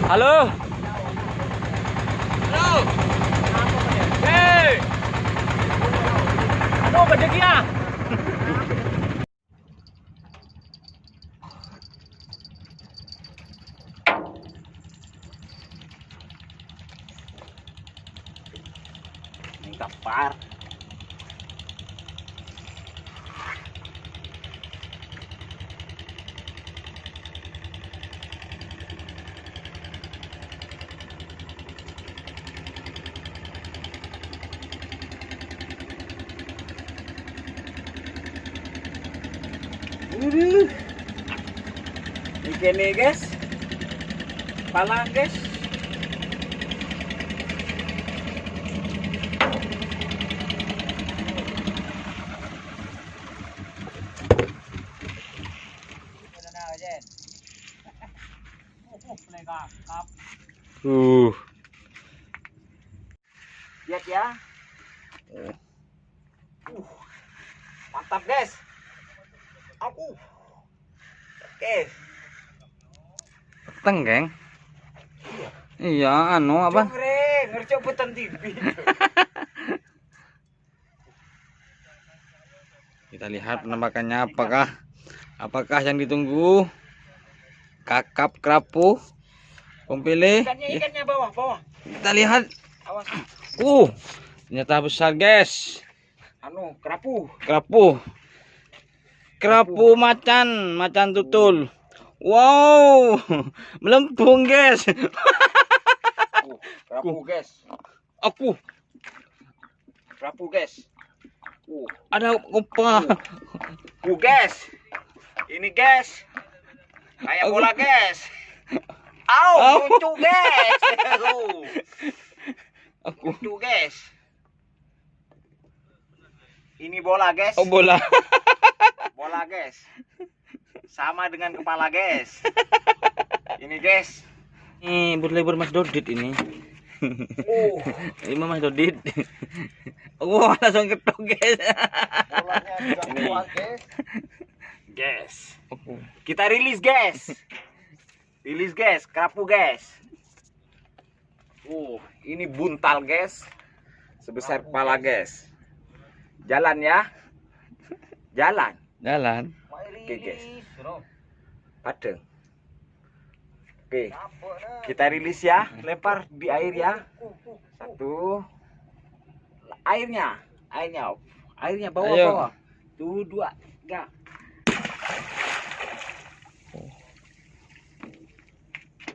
Halo. Halo. Hei. Aduh, bedegnya. Ini kapar. Ini guys, palang guys. Lihat ya. Mantap guys. Aku. Oke. Peteng, geng. Iya, anu apa? Ngercopetan TV. Kita lihat penampakannya, apakah yang ditunggu? Kakap kerapu, kumpile. Ikannya bawah. Kita lihat. Awas. Ternyata besar, guys. Kerapu macan tutul. Wow, melempung, guys. Kerapu guys. Kerapu guys. Ada apa? Guys. Ini guys. Kayak bola guys. Lucu guys. Lucu guys. Ini bola guys. Bola. Bola guys. Sama dengan kepala guys. Ini guys. Ini berlibur Mas Dodit ini. Ini Mas Dodit. Langsung ketok, guys. Bolanya juga kuat guys. Guys. Kita rilis guys. Rilis guys, kerapu guys. Ini buntal guys. Sebesar kepala guys. Jalan ya. Jalan. Oke guys. Padeng. Oke. Kita rilis ya. Lempar di air ya. 1. Airnya bawah. 1, 2, 3.